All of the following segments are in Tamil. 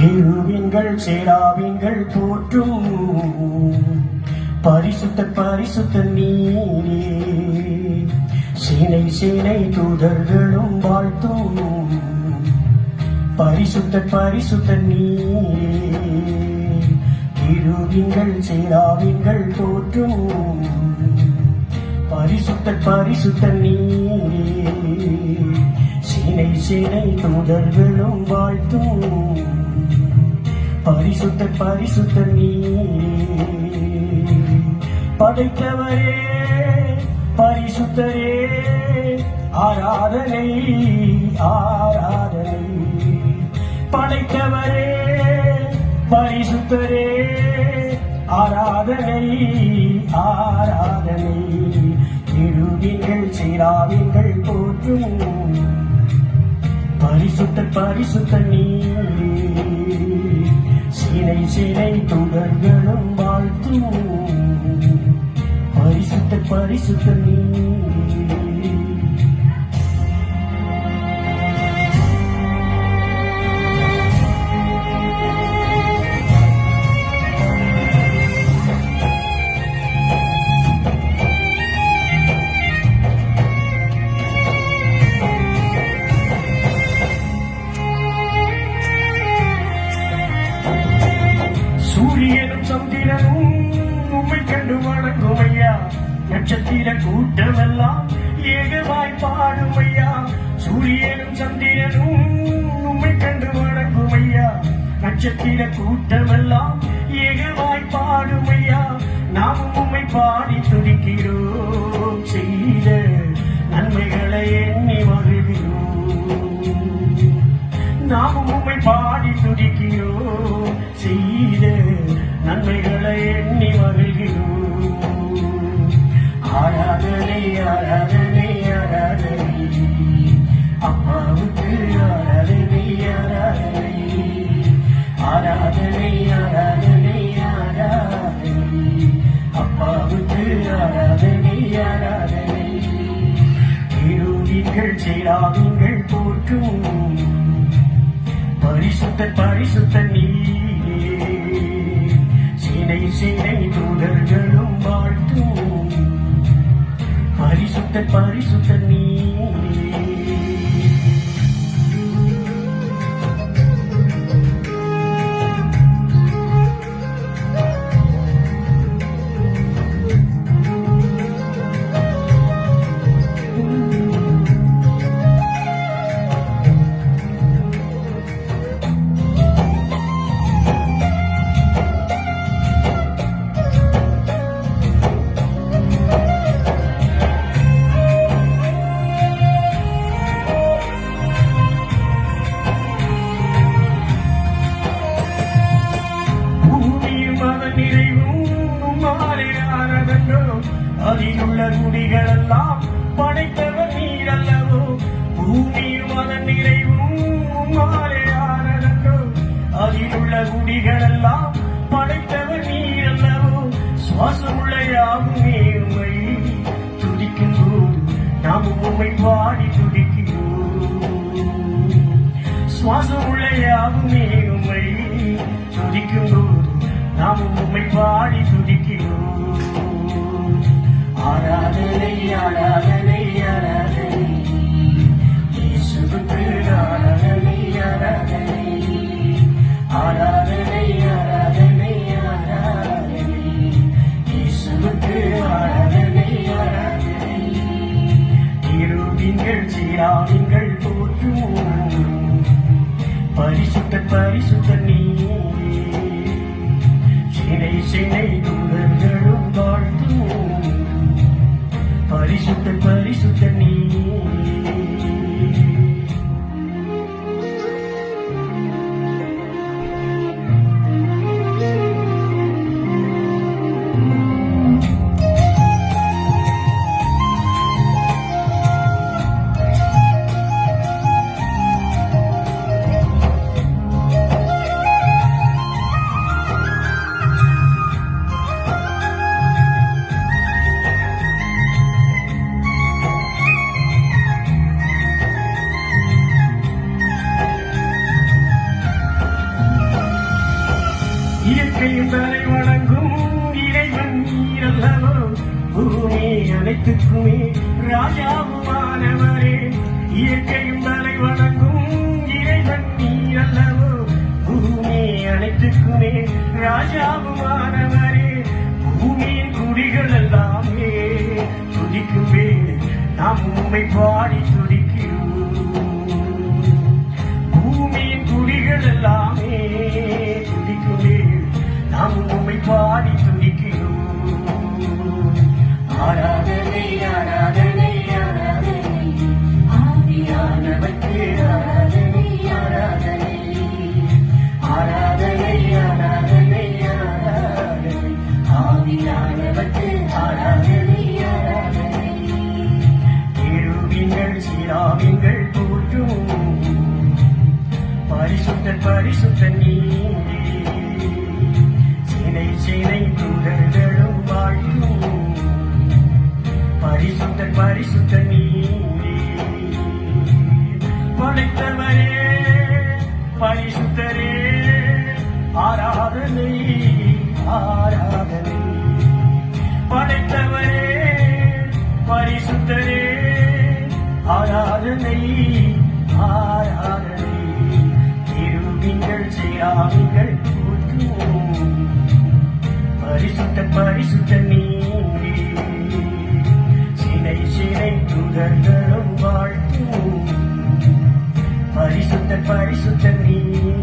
கேருபீன்கள் சேராபீன்கள் போற்றும் பரிசுத்த நீரே. சேனை தூதர்களும் வாழ்த்தும் பரிசுத்த நீரே. கேருபீன்கள் சேராபீன்கள் போற்றும் பரிசுத்த நீரே. சேனை தூதர்களும் வாழ்த்தும் பரிசுத்த நீரே. படைத்தவரே பரிசுத்தரே ஆராதனை ஆராதனை. படைத்தவரே பரிசுத்தரே ஆராதனை ஆராதனை. கேருபீன்கள் சேராபீன்கள் போற்றும் பரிசுத்த நீரே. சேனை தூதர்களும் வாழ்த்தும் பரிசுத்த நீரே. சூரியனும் சந்திரனும் உம்மை கண்டு வணங்கும் ஐயா. நட்சத்திர கூட்டமெல்லாம் ஏகமாய் பாடும் ஐயா. சூரியனும் சந்திரனும் உம்மை கண்டு வணங்கும் ஐயா. நட்சத்திர கூட்டமெல்லாம் ஏகமாய் பாடும் ஐயா. நாமும் உம்மை பாடி துதிக்கிறோம். செய்த நன்மைகளை எண்ணி மகிழ்கிறோம். நாமும் உம்மை பாடி துதிக்கிறோம். செய்த நன்மைகளை எண்ணி மகிழ்கிறோம். ஆராதனை ஆராதனை ஆராதனை. அப்பாவுக்கு ஆராதனை ஆராதனை. ஆராதனை ஆராதனை ஆராதனை. அப்பாவுக்கு ஆராதனை ஆராதனை. கேருபீன்கள் சேராபீன்கள் போற்றும் பரிசுத்த நீரே. சேனை தூதர்களும் வாழ்த்தும் பரிசுத்த நீரே. அதிலுள்ள குடிகளெல்லாம் படைத்தவர் நீரல்லவோ. பூமியும் அதன் நிறைவும் உம்மாலே ஆனதன்றோ. அதிலுள்ள குடிகளெல்லாம் படைத்தவர் நீரல்லவோ. சுவாசமுள்ள யாவுமே உம்மை துதிக்கும் போது நாமும் உம்மை பாடி துதிக்கிறோம். சுவாசமுள்ள யாவுமே உம்மை துதிக்கும் போது நாமும் உம்மை பாடி துதிக்கிறோம். ஆராதனை ஆராதனை ஆராதனை. இயேசுவுக்கு ஆராதனை ஆராதனை. ஆராதனை ஆராதனை ஆராதனை. இயேசுவுக்கு ஆராதனை ஆராதனை. கேருபீன்கள் சேராபீன்கள் போற்றும் பரிசுத்த நீரே. சேனை தூதர்களும் வாழ்த்தும் பரிசுத்த நீரே. அனைத்துக்குமே ராஜாவுமானவரே, இயற்கையும் தலை வணங்கும் இறைவன் நீர் அல்லவோ. பூமி அனைத்துக்குமே ராஜாவுமானவரே, பூமியின் குடிகள் எல்லாமே துதிக்கும் வேளை நாம் உம்மை பாடி துதிக்கிறோம். பூமியின் குடிகள் எல்லாமே துதிக்கும் வேளை நாம் உம்மை பாடி துதிக்கிறோம். ஆராதனை ஆராதனை ஆராதனை ஆவியானவருக்கு ஆராதனை ஆராதனை ஆராதனை ஆராதனை ஆராதனை ஆவியானவருக்கு ஆராதனை ஆராதனை. கேருபீன்கள் சீராவின்கள் போற்றும் பரிசுத்தர் பரிசுத்தர் நீரே, சேனை சேனை தூதர்களும் வாழ்த்தும் பரிசுத்தர் பரிசுத்தர் நீரே. படைத்தவரே பரிசுத்தரே, ஆராதனை ஆராதனை. படைத்தவரே பரிசுத்தரே, ஆராதனை ஆராதனை. கேருபீன்கள் சேராவின்கள் போற்றும் பரிசுத்தர் பரிசுத்தர் நீரே, சேனை சேனை தூதர்களும் வாழ்த்தும் பரிசுத்தர் பரிசுத்தர் நீரே.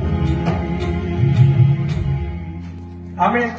ஆமென்.